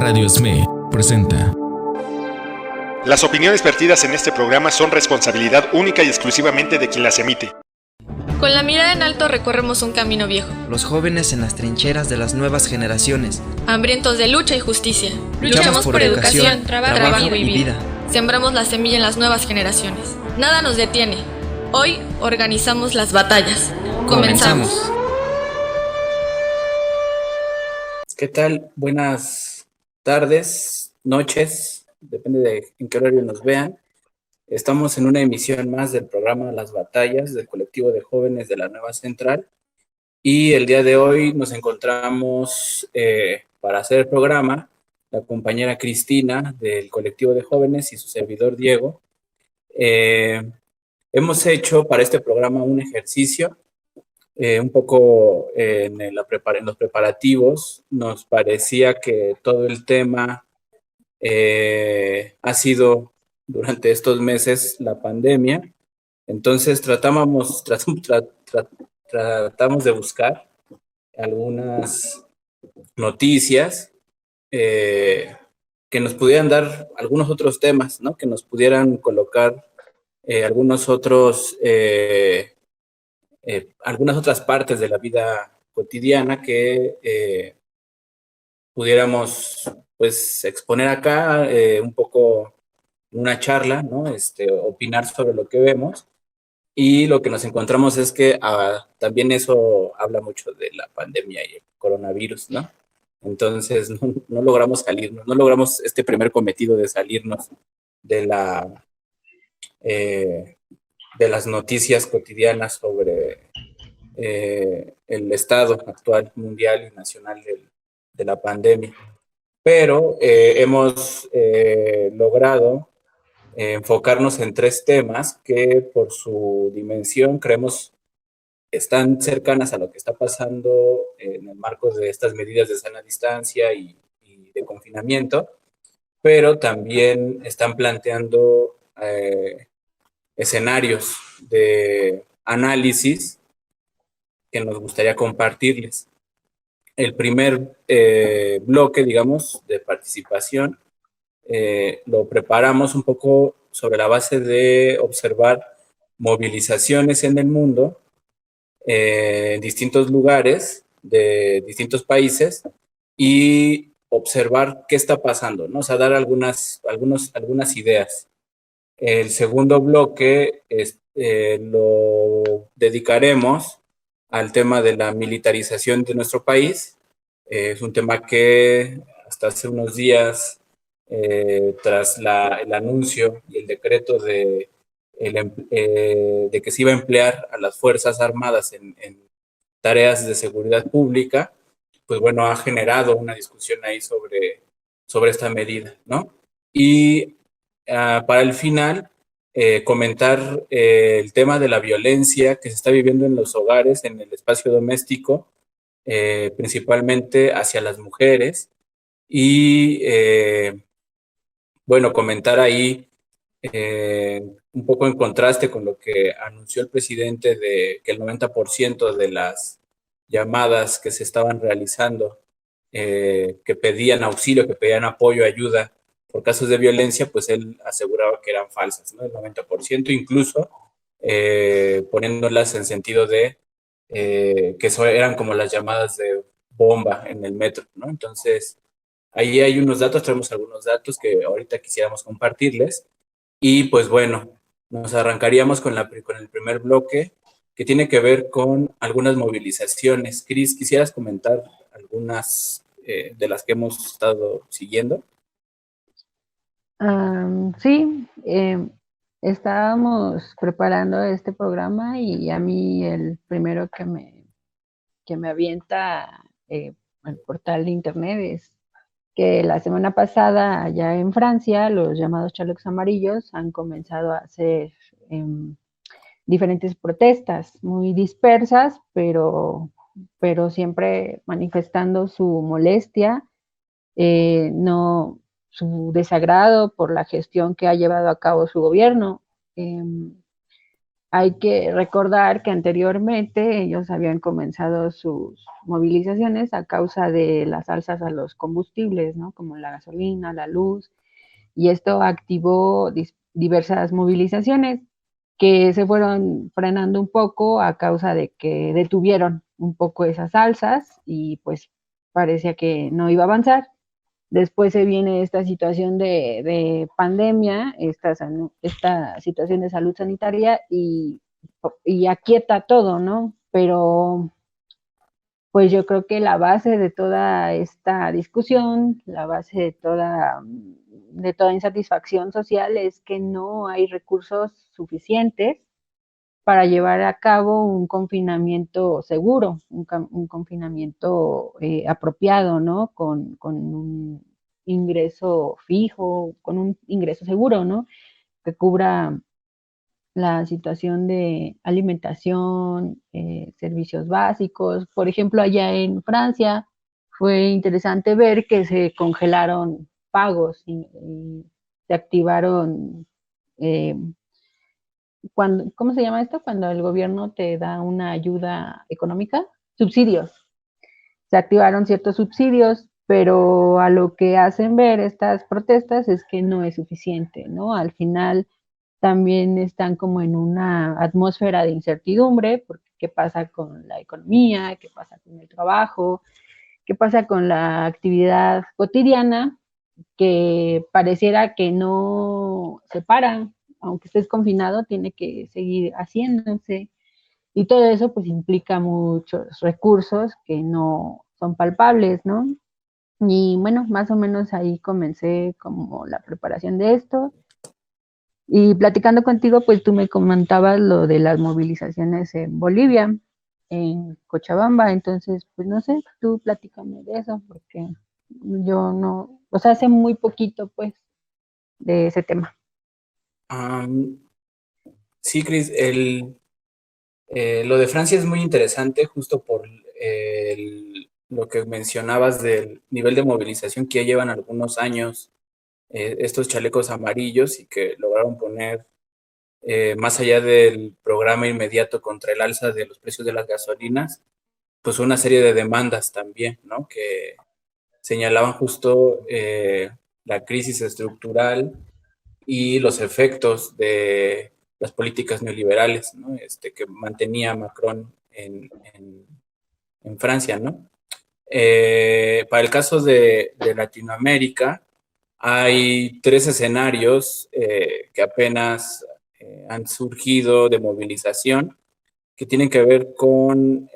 Radio SME presenta. Las opiniones vertidas en este programa son responsabilidad única y exclusivamente de quien las emite. Con la mirada en alto recorremos un camino viejo. Los jóvenes en las trincheras de las nuevas generaciones. Hambrientos de lucha y justicia. Luchamos por educación, trabajo y vida. Sembramos la semilla en las nuevas generaciones. Nada nos detiene. Hoy organizamos las batallas. Comenzamos. ¿Qué tal? Buenas tardes, noches, depende de en qué horario nos vean. Estamos en una emisión más del programa Las Batallas del colectivo de jóvenes de la Nueva Central y el día de hoy nos encontramos para hacer el programa la compañera Cristina del colectivo de jóvenes y su servidor Diego. Hemos hecho para este programa un ejercicio un poco en los preparativos. Nos parecía que todo el tema ha sido durante estos meses la pandemia, entonces tratamos de buscar algunas noticias que nos pudieran dar algunos otros temas, ¿no? Que nos pudieran colocar algunas otras partes de la vida cotidiana que pudiéramos pues exponer acá un poco una charla, ¿no? Opinar sobre lo que vemos, y lo que nos encontramos es que también eso habla mucho de la pandemia y el coronavirus, ¿no? Entonces no logramos salirnos, no logramos este primer cometido de salirnos de las noticias cotidianas sobre el estado actual mundial y nacional de la pandemia. Pero hemos logrado enfocarnos en tres temas que por su dimensión creemos están cercanas a lo que está pasando en el marco de estas medidas de sana distancia y de confinamiento, pero también están planteando escenarios de análisis que nos gustaría compartirles. El primer bloque, digamos, de participación lo preparamos un poco sobre la base de observar movilizaciones en el mundo, en distintos lugares de distintos países, y observar qué está pasando, ¿no? O sea, dar algunas ideas. El segundo bloque lo dedicaremos al tema de la militarización de nuestro país. Es un tema que hasta hace unos días, tras el anuncio y el decreto de que se iba a emplear a las Fuerzas Armadas en tareas de seguridad pública, pues bueno, ha generado una discusión ahí sobre esta medida, ¿no? Y para el final, comentar el tema de la violencia que se está viviendo en los hogares, en el espacio doméstico, principalmente hacia las mujeres, y bueno, comentar ahí un poco en contraste con lo que anunció el presidente de que el 90% de las llamadas que se estaban realizando, que pedían auxilio, que pedían apoyo, ayuda por casos de violencia, pues él aseguraba que eran falsas, ¿no? El 90%, incluso poniéndolas en sentido de que eso eran como las llamadas de bomba en el metro, ¿no? Entonces, ahí hay unos datos, traemos algunos datos que ahorita quisiéramos compartirles. Y pues bueno, nos arrancaríamos con el primer bloque, que tiene que ver con algunas movilizaciones. Cris, ¿quisieras comentar algunas de las que hemos estado siguiendo? Sí, estábamos preparando este programa y a mí el primero que me avienta el portal de internet es que la semana pasada allá en Francia los llamados chalecos amarillos han comenzado a hacer diferentes protestas muy dispersas, pero siempre manifestando su molestia, no su desagrado por la gestión que ha llevado a cabo su gobierno. Hay que recordar que anteriormente ellos habían comenzado sus movilizaciones a causa de las alzas a los combustibles, ¿no? Como la gasolina, la luz, y esto activó diversas movilizaciones que se fueron frenando un poco a causa de que detuvieron un poco esas alzas y pues parecía que no iba a avanzar. Después se viene esta situación de pandemia, esta situación de salud sanitaria y aquieta todo, ¿no? Pero pues yo creo que la base de toda esta discusión, la base de toda insatisfacción social es que no hay recursos suficientes para llevar a cabo un confinamiento seguro, un confinamiento apropiado, ¿no? Con un ingreso fijo, con un ingreso seguro, ¿no? Que cubra la situación de alimentación, servicios básicos. Por ejemplo, allá en Francia fue interesante ver que se congelaron pagos y se activaron eh, ¿cómo se llama esto? Cuando el gobierno te da una ayuda económica, subsidios. Se activaron ciertos subsidios, pero a lo que hacen ver estas protestas es que no es suficiente, ¿no? Al final también están como en una atmósfera de incertidumbre, porque qué pasa con la economía, qué pasa con el trabajo, qué pasa con la actividad cotidiana, que pareciera que no se para, aunque estés confinado, tiene que seguir haciéndose. Y todo eso pues implica muchos recursos que no son palpables, ¿no? Y bueno, más o menos ahí comencé como la preparación de esto. Y platicando contigo, pues tú me comentabas lo de las movilizaciones en Bolivia, en Cochabamba, entonces, pues no sé, tú platícame de eso, porque yo no, o sea, hace muy poquito, pues, de ese tema. Um, sí, Cris, lo de Francia es muy interesante justo por lo que mencionabas del nivel de movilización que ya llevan algunos años estos chalecos amarillos y que lograron poner, más allá del programa inmediato contra el alza de los precios de las gasolinas, pues una serie de demandas también, ¿no? Que señalaban justo la crisis estructural y los efectos de las políticas neoliberales, ¿no? Que mantenía Macron en Francia, ¿no? Para el caso de Latinoamérica, hay tres escenarios que apenas han surgido de movilización que tienen que ver con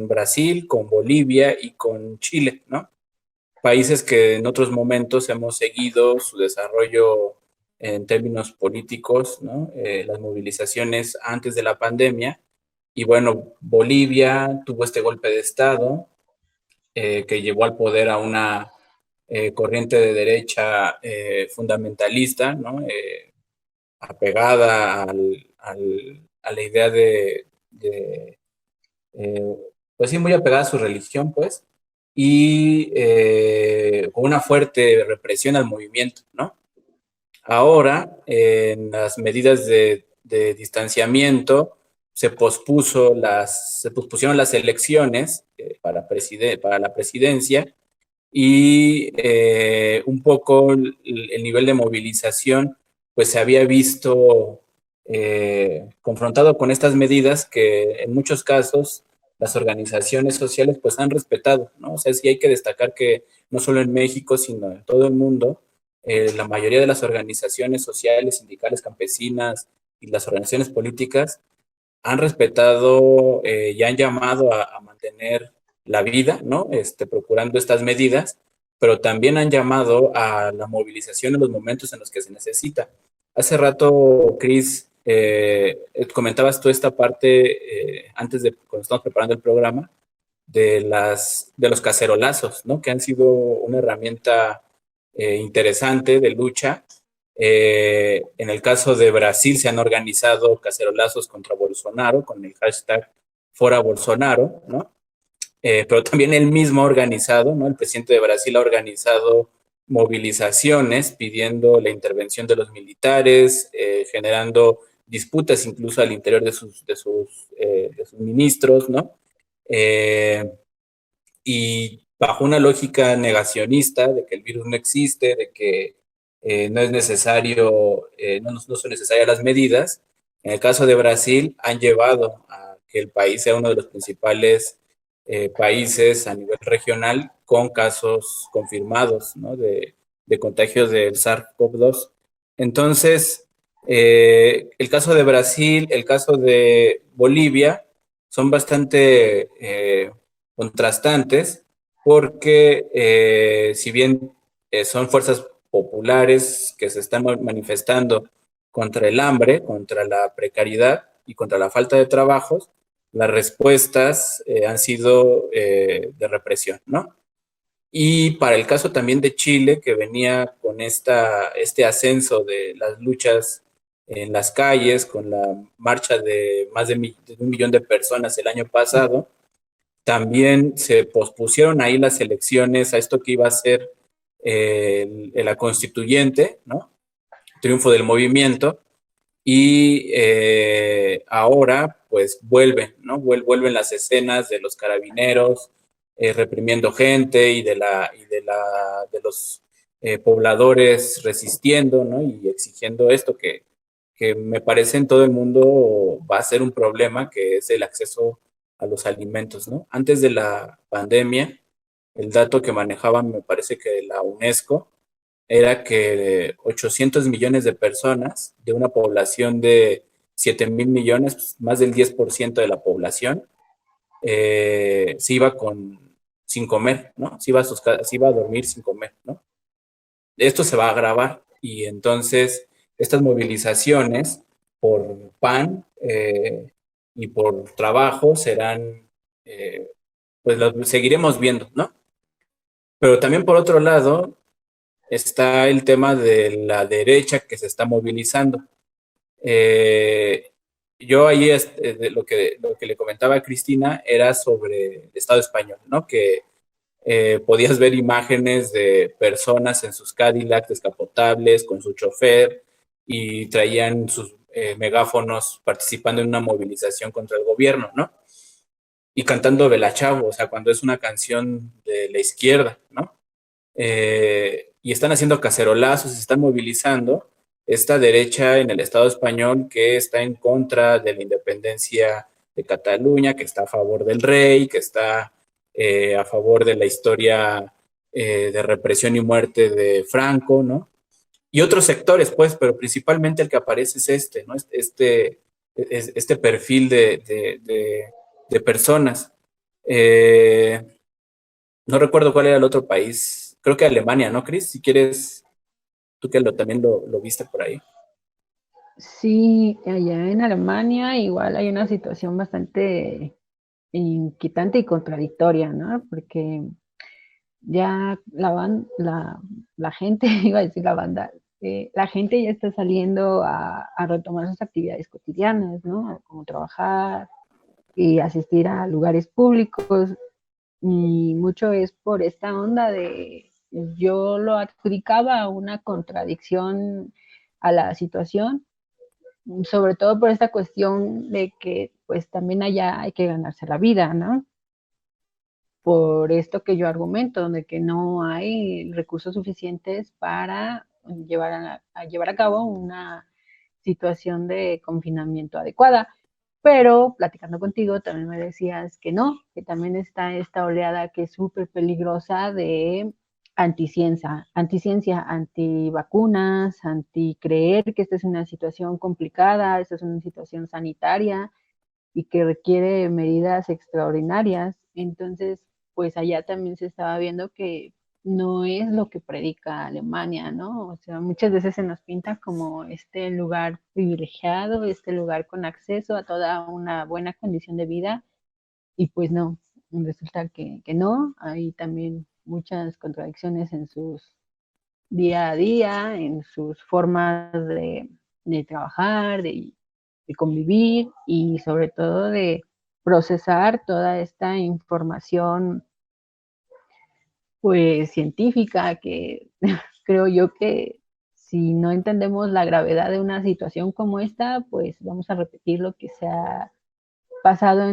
Brasil, con Bolivia y con Chile, ¿no? Países que en otros momentos hemos seguido su desarrollo en términos políticos, ¿no? Las movilizaciones antes de la pandemia. Y bueno, Bolivia tuvo este golpe de Estado que llevó al poder a una corriente de derecha fundamentalista, ¿no? Apegada a la idea pues sí, muy apegada a su religión, pues, y con una fuerte represión al movimiento, ¿no? Ahora, en las medidas de distanciamiento, se pospusieron las elecciones para la presidencia y un poco el nivel de movilización pues se había visto confrontado con estas medidas que en muchos casos las organizaciones sociales pues han respetado, ¿no? O sea, sí hay que destacar que no solo en México, sino en todo el mundo, la mayoría de las organizaciones sociales, sindicales, campesinas y las organizaciones políticas han respetado y han llamado a mantener la vida, ¿no? Procurando estas medidas, pero también han llamado a la movilización en los momentos en los que se necesita. Hace rato, Cris, comentabas tú esta parte, antes de cuando estamos preparando el programa, de los cacerolazos, ¿no? Que han sido una herramienta interesante de lucha. En el caso de Brasil se han organizado cacerolazos contra Bolsonaro con el hashtag Fora Bolsonaro, ¿no? Pero también él mismo ha organizado, ¿no? El presidente de Brasil ha organizado movilizaciones pidiendo la intervención de los militares, generando disputas incluso al interior de sus ministros, ¿no? Y bajo una lógica negacionista de que el virus no existe, de que no es necesario, no son necesarias las medidas, en el caso de Brasil han llevado a que el país sea uno de los principales países a nivel regional con casos confirmados, ¿no? de contagios del SARS-CoV-2. Entonces, el caso de Brasil, el caso de Bolivia, son bastante contrastantes porque si bien son fuerzas populares que se están manifestando contra el hambre, contra la precariedad y contra la falta de trabajos, las respuestas han sido de represión, ¿no? Y para el caso también de Chile, que venía con este ascenso de las luchas en las calles, con la marcha de más de 1 millón de personas el año pasado, también se pospusieron ahí las elecciones a esto que iba a ser la constituyente, ¿no? Triunfo del movimiento, y ahora pues vuelven, ¿no? Vuelven las escenas de los carabineros reprimiendo gente y de los pobladores resistiendo, ¿no? Y exigiendo esto que me parece en todo el mundo va a ser un problema, que es el acceso a los alimentos, ¿no? Antes de la pandemia, el dato que manejaban, me parece que la UNESCO, era que 800 millones de personas, de una población de 7,000 millones, pues más del 10% de la población, se iba sin comer, ¿no? Se iba a dormir sin comer, ¿no? Esto se va a agravar, y entonces estas movilizaciones por pan y por trabajo serán, pues las seguiremos viendo, ¿no? Pero también por otro lado está el tema de la derecha que se está movilizando. Yo ahí lo que le comentaba a Cristina era sobre el Estado español, ¿no? Que podías ver imágenes de personas en sus Cadillacs descapotables con su chofer y traían sus megáfonos participando en una movilización contra el gobierno, ¿no? Y cantando Bella Ciao, o sea, cuando es una canción de la izquierda, ¿no? Y están haciendo cacerolazos, se están movilizando esta derecha en el Estado español que está en contra de la independencia de Cataluña, que está a favor del rey, que está a favor de la historia de represión y muerte de Franco, ¿no? Y otros sectores, pues, pero principalmente el que aparece es este, ¿no? Este perfil de personas. No recuerdo cuál era el otro país, creo que Alemania, ¿no, Cris? Si quieres, tú que también lo viste por ahí. Sí, allá en Alemania igual hay una situación bastante inquietante y contradictoria, ¿no? Porque ya la gente, iba a decir la banda, la gente ya está saliendo a retomar sus actividades cotidianas, ¿no? Como trabajar y asistir a lugares públicos, y mucho es por esta onda de, yo lo adjudicaba a una contradicción a la situación, sobre todo por esta cuestión de que pues también allá hay que ganarse la vida, ¿no? Por esto que yo argumento, de que no hay recursos suficientes para llevar a cabo una situación de confinamiento adecuada. Pero platicando contigo también me decías que no, que también está esta oleada que es súper peligrosa de anticiencia, antivacunas, anticreer que esta es una situación complicada, esta es una situación sanitaria y que requiere medidas extraordinarias. Entonces, pues allá también se estaba viendo que no es lo que predica Alemania, ¿no? O sea, muchas veces se nos pinta como este lugar privilegiado, este lugar con acceso a toda una buena condición de vida, y pues no, resulta que no, hay también muchas contradicciones en sus día a día, en sus formas de trabajar, de convivir y sobre todo de procesar toda esta información pues científica que creo yo que si no entendemos la gravedad de una situación como esta, pues vamos a repetir lo que se ha pasado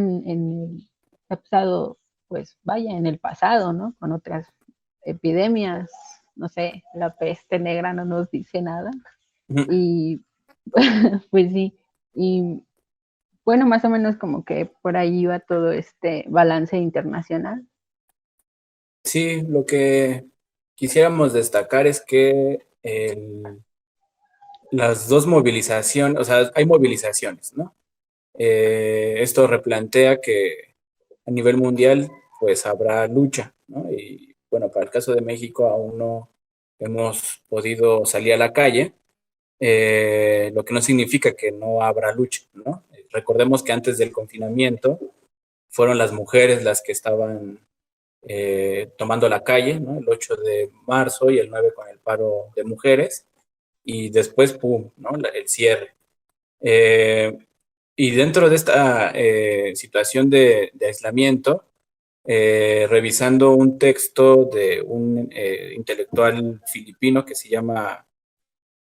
ha pasado, pues vaya, en el pasado, ¿no? Con otras epidemias, no sé, la peste negra no nos dice nada. Y pues sí, y bueno, más o menos como que por ahí va todo este balance internacional. Sí, lo que quisiéramos destacar es que las dos movilizaciones, o sea, hay movilizaciones, ¿no? Esto replantea que a nivel mundial, pues habrá lucha, ¿no? Y bueno, para el caso de México aún no hemos podido salir a la calle, lo que no significa que no habrá lucha, ¿no? Recordemos que antes del confinamiento fueron las mujeres las que estaban tomando la calle, ¿no? El 8 de marzo y el 9 con el paro de mujeres, y después, ¡pum!, ¿no? El cierre. Y dentro de esta situación de aislamiento, revisando un texto de un intelectual filipino que se llama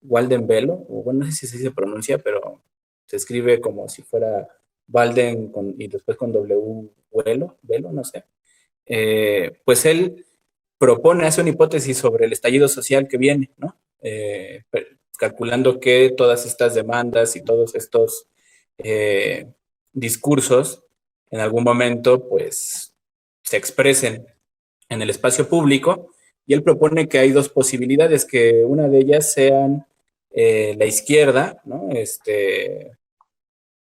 Walden Bello, o bueno, no sé si se pronuncia, pero se escribe como si fuera Walden y después con W, Bello, no sé. Pues él hace una hipótesis sobre el estallido social que viene, ¿no? Calculando que todas estas demandas y todos estos discursos en algún momento pues se expresen en el espacio público, y él propone que hay dos posibilidades, que una de ellas sean la izquierda, ¿no?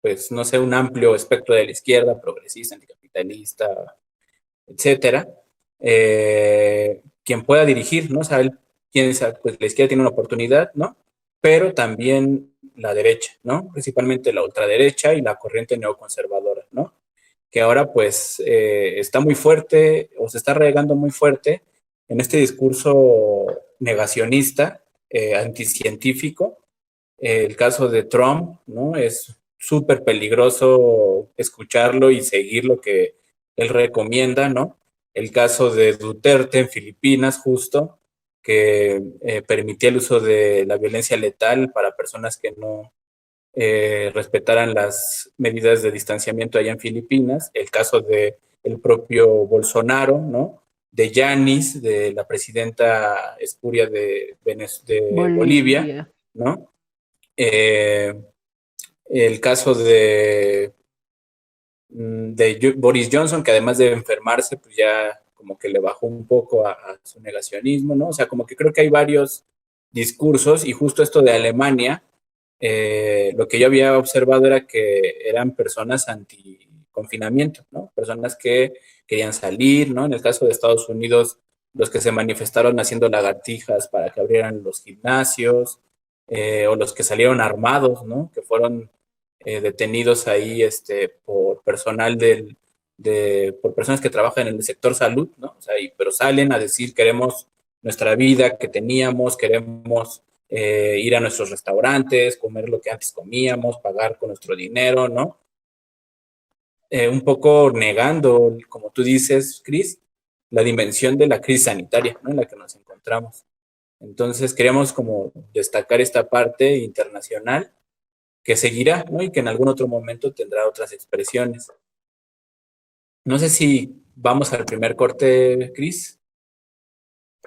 Pues no sé, un amplio espectro de la izquierda, progresista, anticapitalista, etcétera, quien pueda dirigir, ¿no? O sea, pues la izquierda tiene una oportunidad, ¿no? Pero también la derecha, ¿no? Principalmente la ultraderecha y la corriente neoconservadora, ¿no? Que ahora pues está muy fuerte, o se está regando muy fuerte en este discurso negacionista, anticientífico. El caso de Trump, ¿no? Es súper peligroso escucharlo y seguir lo que él recomienda, ¿no? El caso de Duterte en Filipinas, justo, que permitía el uso de la violencia letal para personas que no respetaran las medidas de distanciamiento allá en Filipinas. El caso de el propio Bolsonaro, ¿no? De Yanis, de la presidenta espuria de Bolivia, ¿no? El caso de Boris Johnson, que además de enfermarse, pues ya como que le bajó un poco a su negacionismo, ¿no? O sea, como que creo que hay varios discursos, y justo esto de Alemania, lo que yo había observado era que eran personas anti-confinamiento, ¿no? Personas que querían salir, ¿no? En el caso de Estados Unidos, los que se manifestaron haciendo lagartijas para que abrieran los gimnasios, o los que salieron armados, ¿no? Que fueron detenidos ahí por personal por personas que trabajan en el sector salud, ¿no? O sea, pero salen a decir: queremos nuestra vida que teníamos, queremos ir a nuestros restaurantes, comer lo que antes comíamos, pagar con nuestro dinero, ¿no? Un poco negando, como tú dices, Cris, la dimensión de la crisis sanitaria, ¿no? En la que nos encontramos. Entonces queríamos como destacar esta parte internacional que seguirá, ¿no? Y que en algún otro momento tendrá otras expresiones. No sé si vamos al primer corte, Cris.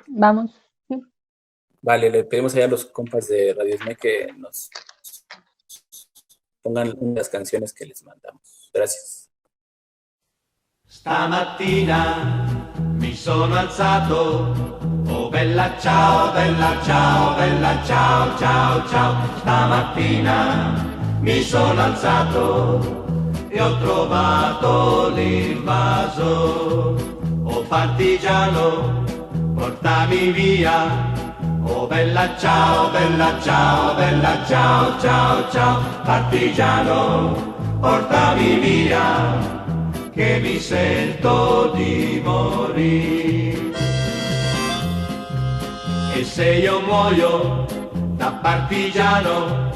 Vamos. Sí. Vale, le pedimos allá a los compas de Radio Esme que nos pongan unas canciones que les mandamos. Gracias. Stamattina mi sono alzato, oh bella ciao, bella ciao, bella ciao, ciao, ciao. Stamattina mi sono alzato e ho trovato l'invaso. Oh partigiano, portami via. Oh bella ciao, bella ciao, bella ciao, ciao, ciao. Partigiano, portami via, che mi sento di morire. E se io muoio da partigiano,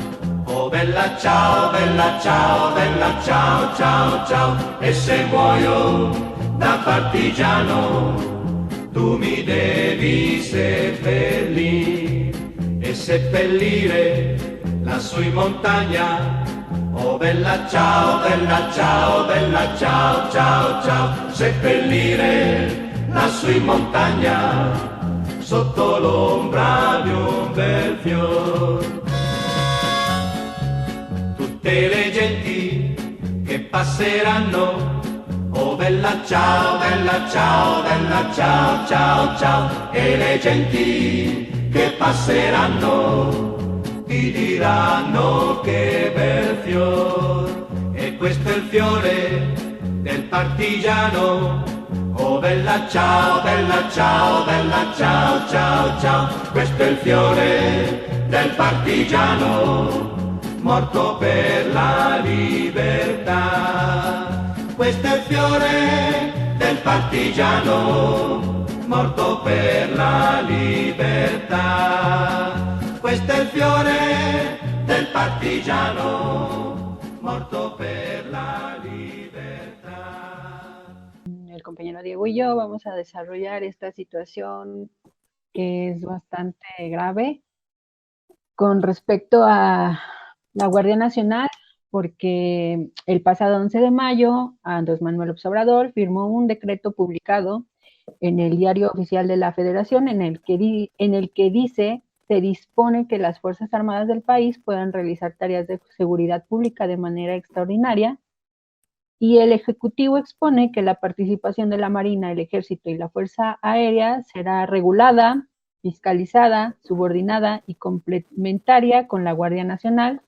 oh bella ciao, bella ciao, bella ciao, ciao, ciao. E se muoio da partigiano, tu mi devi seppellire. E seppellire lassù in montagna. Oh bella ciao, bella ciao, bella ciao, ciao, ciao, seppellire lassù in montagna, sotto l'ombra di un bel fior. Tutte le genti che passeranno, oh bella ciao, bella ciao, bella ciao, ciao, ciao, e le genti che passeranno ti diranno che bel fior, e questo è il fiore del partigiano. Oh bella ciao, bella ciao, bella ciao, ciao, ciao, questo è il fiore del partigiano, morto per la libertà. Questo è il fiore del partigiano, morto per la libertà. Questo è il fiore del partigiano, morto per la libertà. El compañero Diego y yo vamos a desarrollar esta situación que es bastante grave con respecto a la Guardia Nacional, porque el pasado 11 de mayo Andrés Manuel López Obrador firmó un decreto publicado en el Diario Oficial de la Federación en el que dice: se dispone que las Fuerzas Armadas del país puedan realizar tareas de seguridad pública de manera extraordinaria, y el Ejecutivo expone que la participación de la Marina, el Ejército y la Fuerza Aérea será regulada, fiscalizada, subordinada y complementaria con la Guardia Nacional.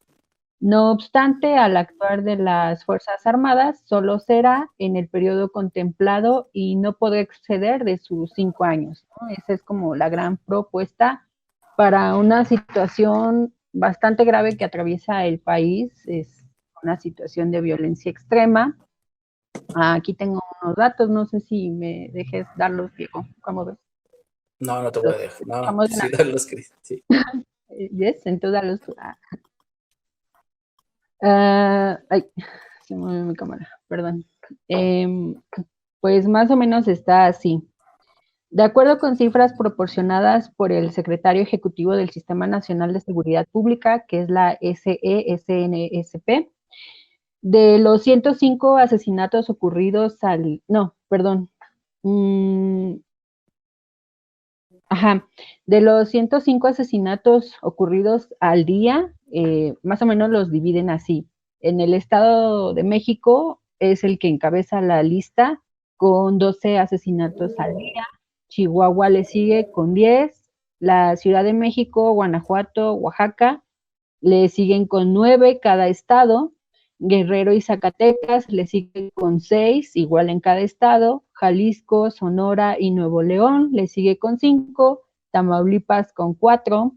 No obstante, al actuar de las Fuerzas Armadas, solo será en el periodo contemplado y no podrá exceder de sus 5 años, ¿no? Esa es como la gran propuesta para una situación bastante grave que atraviesa el país. Es una situación de violencia extrema. Aquí tengo unos datos, no sé si me dejes darlos, Diego. ¿Cómo ves? No, no te voy a dejar. No, sí, darlos, Cris. Sí. Yes, entonces darlos tú. Ay, se movió mi cámara, perdón. Pues más o menos está así. De acuerdo con cifras proporcionadas por el secretario ejecutivo del Sistema Nacional de Seguridad Pública, que es la SESNSP, de los 105 asesinatos ocurridos de los 105 asesinatos ocurridos al día, más o menos los dividen así. En el Estado de México es el que encabeza la lista con 12 asesinatos al día. Chihuahua le sigue con 10, la Ciudad de México, Guanajuato, Oaxaca le siguen con 9 cada estado, Guerrero y Zacatecas le siguen con 6, igual en cada estado, Jalisco, Sonora y Nuevo León le sigue con 5, Tamaulipas con 4,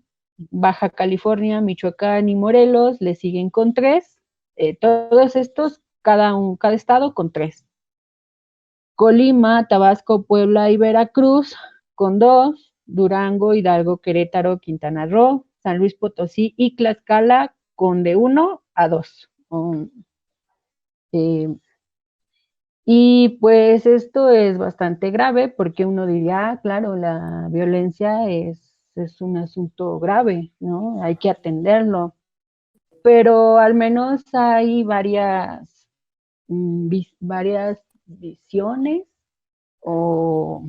Baja California, Michoacán y Morelos le siguen con 3, todos estos, cada estado con 3. Colima, Tabasco, Puebla y Veracruz con 2, Durango, Hidalgo, Querétaro, Quintana Roo, San Luis Potosí y Tlaxcala con de 1 a 2. Y pues esto es bastante grave porque uno diría, claro, la violencia es un asunto grave, ¿no? Hay que atenderlo. Pero al menos hay varias visiones o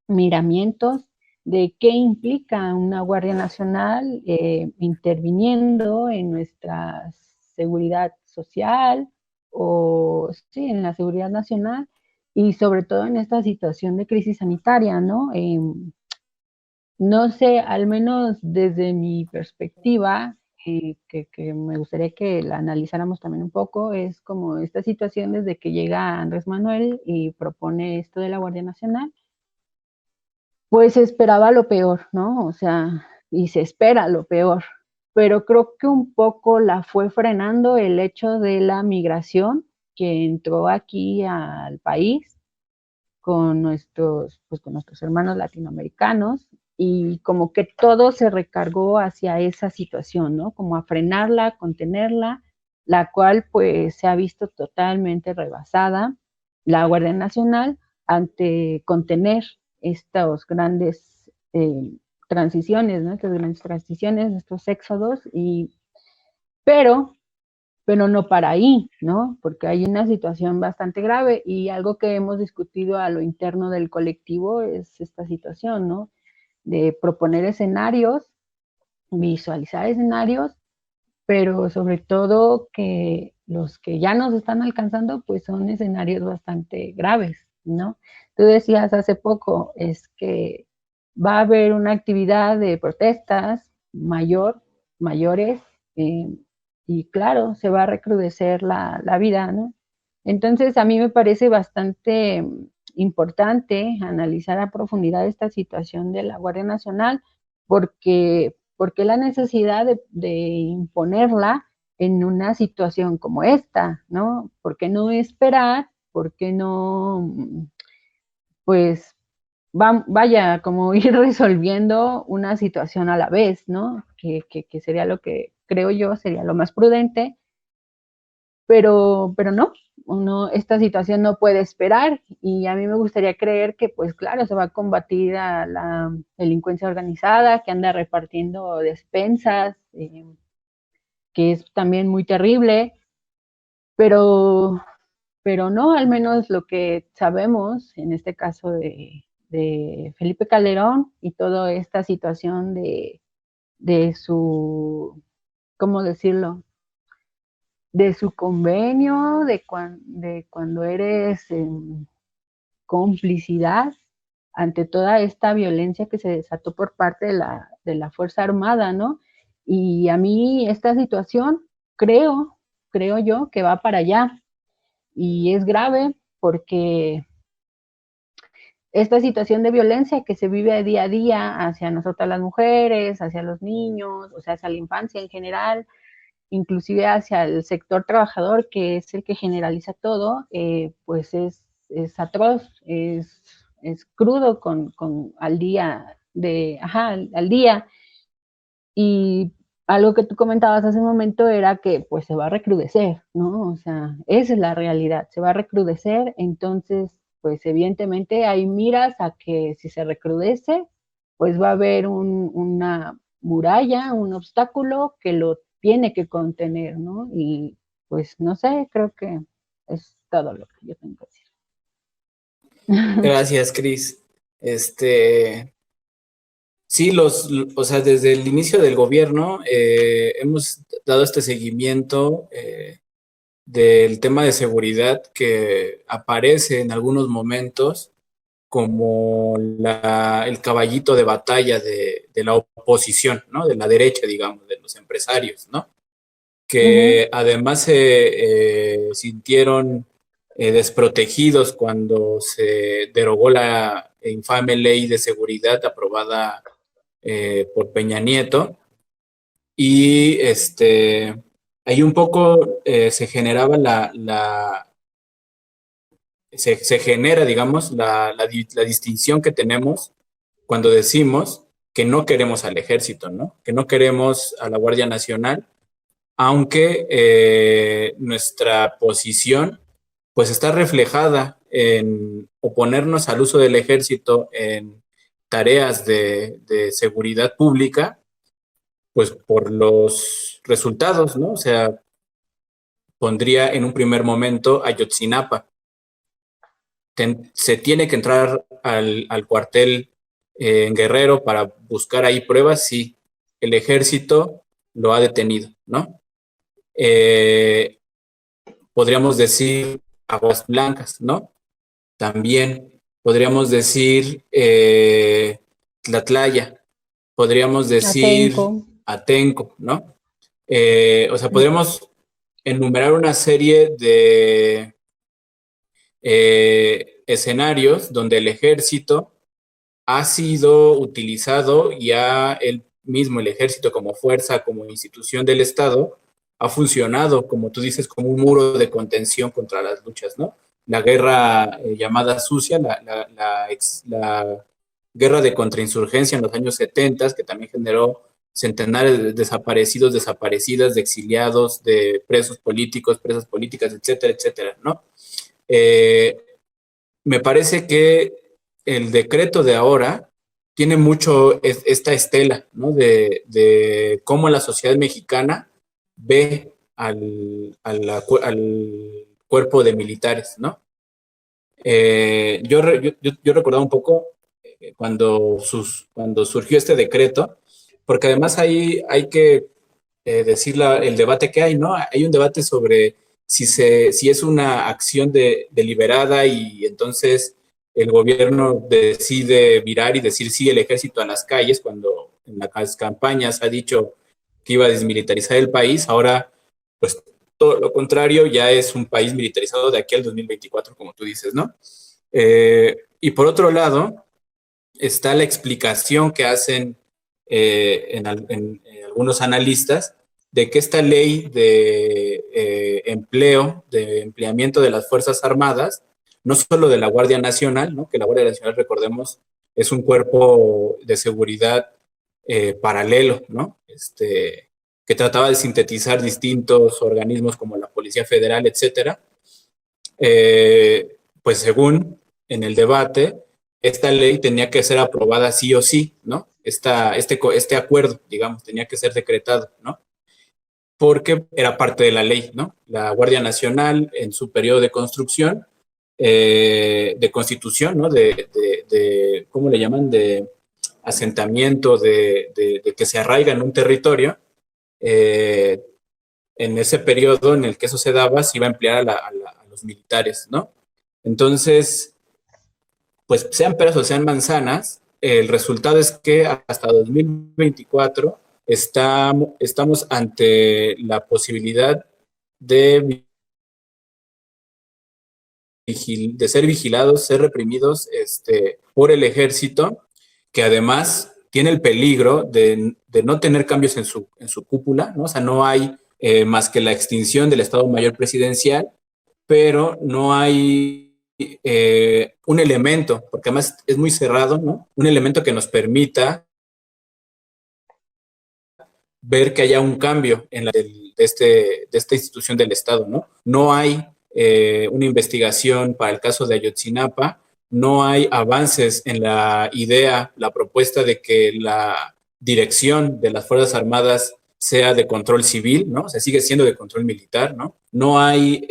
miramientos de qué implica una Guardia Nacional interviniendo en nuestra seguridad social o sí, en la seguridad nacional y sobre todo en esta situación de crisis sanitaria, ¿no? No sé, al menos desde mi perspectiva, que me gustaría que la analizáramos también un poco, es como esta situación desde que llega Andrés Manuel y propone esto de la Guardia Nacional, pues se esperaba lo peor, ¿no? O sea, y se espera lo peor, pero creo que un poco la fue frenando el hecho de la migración que entró aquí al país con nuestros hermanos latinoamericanos, y como que todo se recargó hacia esa situación, ¿no? Como a frenarla, contenerla, la cual pues se ha visto totalmente rebasada la Guardia Nacional ante contener estos grandes transiciones, ¿no? Estas grandes transiciones, estos éxodos, pero no para ahí, ¿no? Porque hay una situación bastante grave y algo que hemos discutido a lo interno del colectivo es esta situación, ¿no? De proponer escenarios, visualizar escenarios, pero sobre todo que los que ya nos están alcanzando, pues son escenarios bastante graves, ¿no? Tú decías hace poco, es que va a haber una actividad de protestas mayores, y claro, se va a recrudecer la vida, ¿no? Entonces, a mí me parece bastante importante analizar a profundidad esta situación de la Guardia Nacional, porque la necesidad de imponerla en una situación como esta, ¿no? ¿Por qué no esperar? ¿Por qué no, pues, vaya, como ir resolviendo una situación a la vez, ¿no? Que sería lo que creo yo sería lo más prudente, pero no, esta situación no puede esperar y a mí me gustaría creer que, pues claro, se va a combatir a la delincuencia organizada que anda repartiendo despensas, que es también muy terrible, pero, no, al menos lo que sabemos en este caso de Felipe Calderón y toda esta situación de su, ¿cómo decirlo? De su convenio, de cuando eres complicidad ante toda esta violencia que se desató por parte de la Fuerza Armada, ¿no? Y a mí esta situación, creo yo, que va para allá. Y es grave porque esta situación de violencia que se vive día a día hacia nosotras las mujeres, hacia los niños, o sea, hacia la infancia en general, inclusive hacia el sector trabajador, que es el que generaliza todo, pues es atroz, es crudo al día, al día. Y algo que tú comentabas hace un momento era que pues se va a recrudecer, ¿no? O sea, esa es la realidad, se va a recrudecer, entonces pues evidentemente hay miras a que si se recrudece, pues va a haber una muralla, un obstáculo que lo tiene que contener, ¿no? Y pues no sé, creo que es todo lo que yo tengo que decir. Gracias, Cris. Sí, o sea, desde el inicio del gobierno hemos dado este seguimiento del tema de seguridad que aparece en algunos momentos como el caballito de batalla de la oposición, ¿no? De la derecha, digamos, de los empresarios, ¿no? Que además se sintieron desprotegidos cuando se derogó la infame ley de seguridad aprobada por Peña Nieto, y ahí un poco se generaba se genera, digamos, la distinción que tenemos cuando decimos que no queremos al ejército, ¿no? Que no queremos a la Guardia Nacional, aunque nuestra posición pues está reflejada en oponernos al uso del ejército en tareas de seguridad pública, pues por los resultados, ¿no? O sea, pondría en un primer momento Ayotzinapa. Se tiene que entrar al cuartel en Guerrero para buscar ahí pruebas, sí, el ejército lo ha detenido, ¿no? Podríamos decir Aguas Blancas, ¿no? También podríamos decir Tlatlaya, podríamos decir Atenco, ¿no? O sea, podríamos enumerar una serie de escenarios donde el ejército ha sido utilizado y el ejército como fuerza, como institución del Estado, ha funcionado, como tú dices, como un muro de contención contra las luchas, ¿no? La guerra llamada sucia, la guerra de contrainsurgencia en los años 70, que también generó centenares de desaparecidos, desaparecidas, de exiliados, de presos políticos, presas políticas, etcétera, etcétera, ¿no? Me parece que el decreto de ahora tiene mucho esta estela, ¿no? De cómo la sociedad mexicana ve al cuerpo de militares, ¿no? Yo recordaba un poco cuando surgió este decreto, porque además ahí hay que decir el debate que hay, ¿no? Hay un debate sobre si es una acción deliberada y entonces el gobierno decide virar y decir sí el ejército a las calles, cuando en las campañas ha dicho que iba a desmilitarizar el país. Ahora, pues todo lo contrario, ya es un país militarizado de aquí al 2024, como tú dices, ¿no? Y por otro lado, está la explicación que hacen en algunos analistas de que esta ley de de empleamiento de las Fuerzas Armadas, no solo de la Guardia Nacional, ¿no? Que la Guardia Nacional, recordemos, es un cuerpo de seguridad paralelo, ¿no? Que trataba de sintetizar distintos organismos como la Policía Federal, etcétera. Pues según en el debate, esta ley tenía que ser aprobada sí o sí, ¿no? Este acuerdo, digamos, tenía que ser decretado, ¿no? Porque era parte de la ley, ¿no? La Guardia Nacional, en su periodo de construcción, de constitución, ¿no? ¿Cómo le llaman? De asentamiento, de que se arraiga en un territorio. En ese periodo en el que eso se daba, se iba a emplear a los militares, ¿no? Entonces, pues sean peras o sean manzanas, el resultado es que hasta 2024 estamos ante la posibilidad de ser vigilados, ser reprimidos por el ejército, que además tiene el peligro de no tener cambios en su cúpula, ¿no? O sea, no hay más que la extinción del Estado Mayor Presidencial, pero no hay un elemento, porque además es muy cerrado, ¿no? Un elemento que nos permita ver que haya un cambio en de esta institución del Estado, ¿no? No hay una investigación para el caso de Ayotzinapa, no hay avances en la idea, la propuesta de que la dirección de las Fuerzas Armadas sea de control civil, ¿no? O sea, sigue siendo de control militar, ¿no? No hay,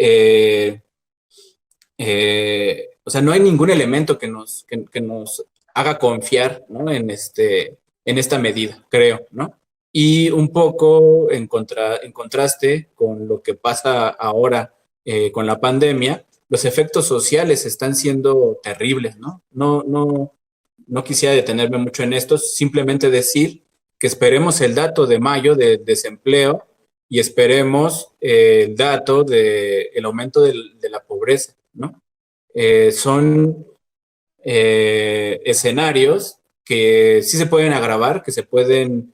o sea, no hay ningún elemento que nos haga confiar, ¿no? En esta medida, creo, ¿no? Y un poco en contraste con lo que pasa ahora con la pandemia, los efectos sociales están siendo terribles, ¿no? No quisiera detenerme mucho en esto, simplemente decir que esperemos el dato de mayo de desempleo y esperemos el dato del aumento de la pobreza, ¿no? Son escenarios que sí se pueden agravar, que pueden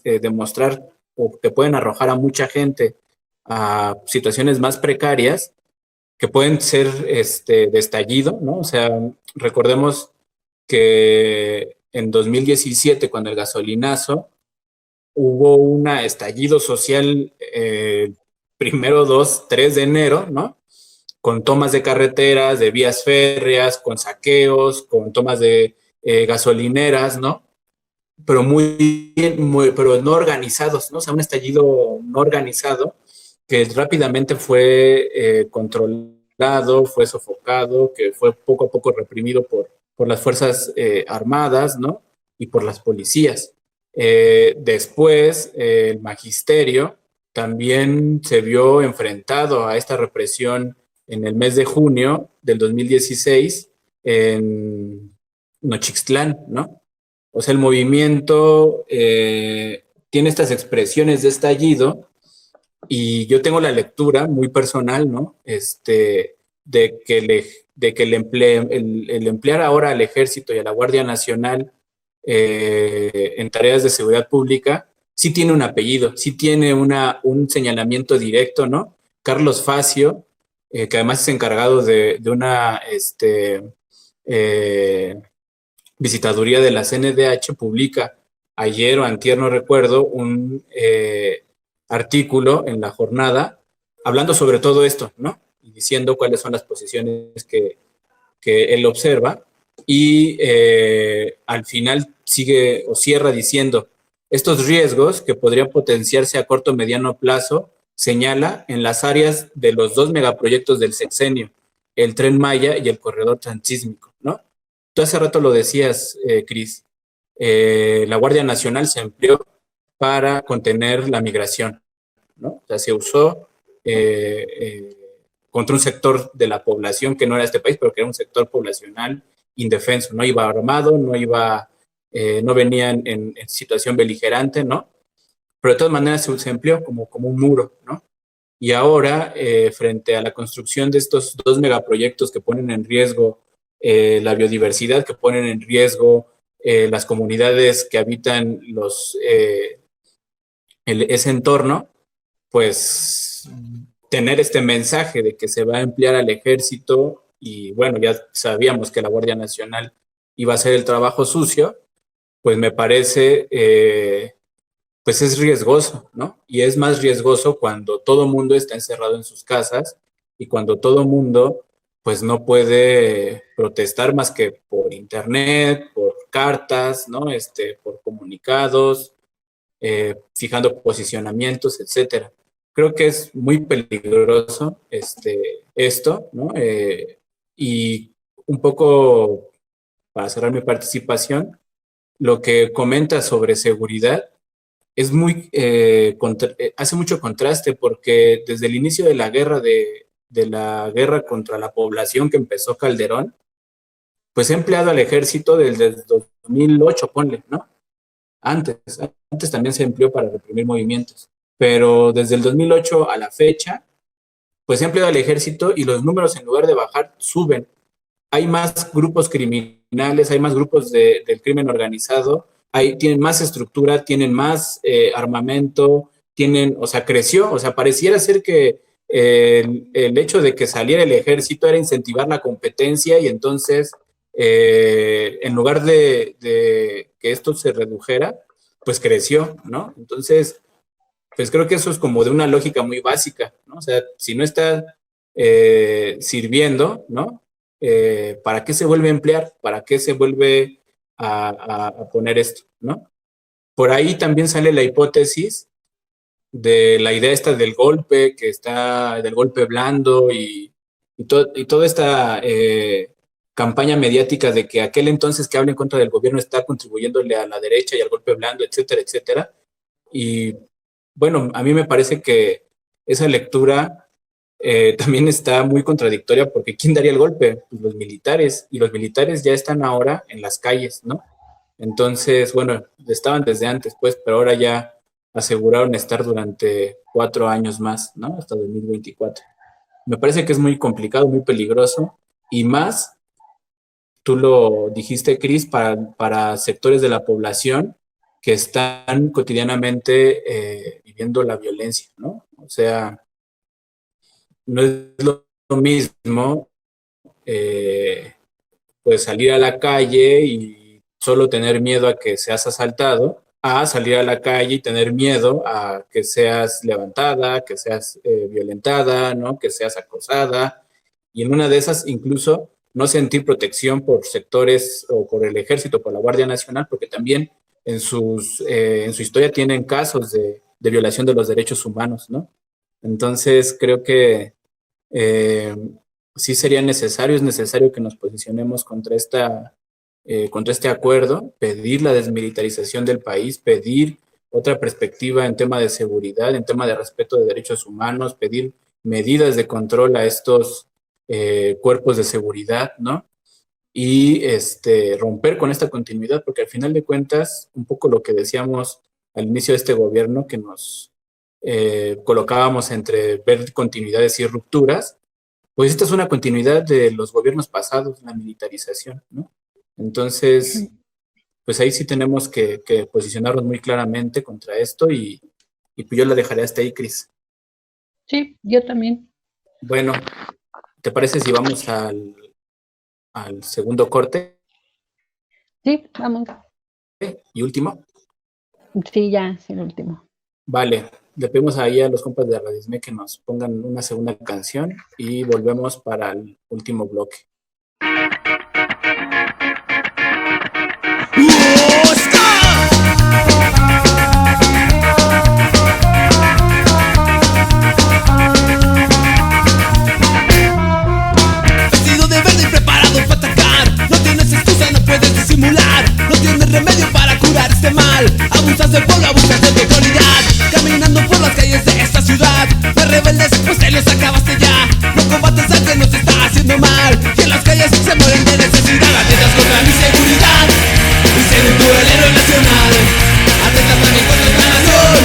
demostrar o que pueden arrojar a mucha gente a situaciones más precarias, que pueden ser de estallido, ¿no? O sea, recordemos que en 2017, cuando el gasolinazo, hubo un estallido social primero 2, 3 de enero, ¿no? Con tomas de carreteras, de vías férreas, con saqueos, con tomas de gasolineras, ¿no? Pero pero no organizados, ¿no? O sea, un estallido no organizado que rápidamente fue controlado, fue sofocado, que fue poco a poco reprimido por las Fuerzas Armadas, ¿no? Y por las policías. Después, el magisterio también se vio enfrentado a esta represión en el mes de junio del 2016 en Nochixtlán, ¿no? O sea, el movimiento tiene estas expresiones de estallido y yo tengo la lectura muy personal, ¿no? De que el emplear ahora al Ejército y a la Guardia Nacional en tareas de seguridad pública sí tiene un apellido, sí tiene un señalamiento directo, ¿no? Carlos Facio, que además es encargado de una visitaduría de la CNDH, publica ayer o antier, no recuerdo, un artículo en La Jornada hablando sobre todo esto, ¿no? Y diciendo cuáles son las posiciones que que él observa, y al final sigue o cierra diciendo, estos riesgos que podrían potenciarse a corto o mediano plazo, señala en las áreas de los 2 megaproyectos del sexenio, el Tren Maya y el corredor transísmico, ¿no? Tú hace rato lo decías, Cris, la Guardia Nacional se empleó para contener la migración, ¿no? O sea, se usó contra un sector de la población que no era este país, pero que era un sector poblacional indefenso, no iba armado, no venía en situación beligerante, ¿no? Pero de todas maneras se empleó como un muro, ¿no? Y ahora, frente a la construcción de estos 2 megaproyectos que ponen en riesgo la biodiversidad, que ponen en riesgo las comunidades que habitan ese entorno, pues tener este mensaje de que se va a emplear al ejército, y bueno, ya sabíamos que la Guardia Nacional iba a hacer el trabajo sucio, pues me parece, pues es riesgoso, ¿no? Y es más riesgoso cuando todo mundo está encerrado en sus casas y cuando todo mundo, pues no puede protestar más que por internet, por cartas, ¿no? Por comunicados, fijando posicionamientos, etcétera. Creo que es muy peligroso esto, ¿no? Y un poco, para cerrar mi participación, lo que comenta sobre seguridad es hace mucho contraste, porque desde el inicio de la guerra contra la población que empezó Calderón, pues ha empleado al ejército desde 2008, ponle, ¿no? Antes también se empleó para reprimir movimientos, pero desde el 2008 a la fecha, pues se ha empleado al ejército y los números, en lugar de bajar, suben. Hay más grupos criminales, hay más grupos del crimen organizado, tienen más estructura, tienen más armamento, o sea, creció, o sea, pareciera ser que el hecho de que saliera el ejército era incentivar la competencia, y entonces, en lugar de que esto se redujera, pues creció, ¿no? Entonces, pues creo que eso es como de una lógica muy básica, ¿no? O sea, si no está sirviendo, ¿no? ¿Para qué se vuelve a emplear? ¿Para qué se vuelve a poner esto, ¿no? Por ahí también sale la hipótesis de la idea esta del golpe, del golpe blando, y toda esta campaña mediática de que aquel entonces que habla en contra del gobierno está contribuyéndole a la derecha y al golpe blando, etcétera, etcétera. Y bueno, a mí me parece que esa lectura también está muy contradictoria, porque ¿quién daría el golpe? Pues los militares, y los militares ya están ahora en las calles, ¿no? Entonces, bueno, estaban desde antes, pues, pero ahora ya aseguraron estar durante 4 años más, ¿no? Hasta 2024. Me parece que es muy complicado, muy peligroso, y más, tú lo dijiste, Cris, para sectores de la población que están cotidianamente viviendo la violencia, ¿no? O sea, no es lo mismo pues salir a la calle y solo tener miedo a que seas asaltado, a salir a la calle y tener miedo a que seas levantada, que seas violentada, ¿no? Que seas acosada, y en una de esas incluso no sentir protección por sectores o por el ejército, por la Guardia Nacional, porque también en su historia tienen casos de violación de los derechos humanos, ¿no? Entonces creo que sí sería necesario, es necesario que nos posicionemos contra este acuerdo, pedir la desmilitarización del país, pedir otra perspectiva en tema de seguridad, en tema de respeto de derechos humanos, pedir medidas de control a estos cuerpos de seguridad, ¿no? Y romper con esta continuidad, porque al final de cuentas, un poco lo que decíamos al inicio de este gobierno, que nos colocábamos entre ver continuidades y rupturas, pues esta es una continuidad de los gobiernos pasados, la militarización, ¿no? Entonces, pues ahí sí tenemos que posicionarnos muy claramente contra esto, y pues yo la dejaré hasta ahí, Cris. Sí, yo también. Bueno, ¿te parece si vamos al segundo corte? Sí, vamos. ¿Y último? Sí, ya, es el último. Vale, le pedimos ahí a los compas de Radisme que nos pongan una segunda canción y volvemos para el último bloque. Vestido de verde y preparado para atacar. No tienes excusa, no puedes disimular. No tienes remedio para curar este mal. Abusas del pueblo, abusas de tu autoridad. Caminando por las calles de esta ciudad. No rebeldes, pues te los acabaste ya. No combates al que nos está haciendo mal. Que en las calles se mueren de necesidad. Atentas contra mi seguridad y ser tú el héroe nacional. Atentas también contra esta nación,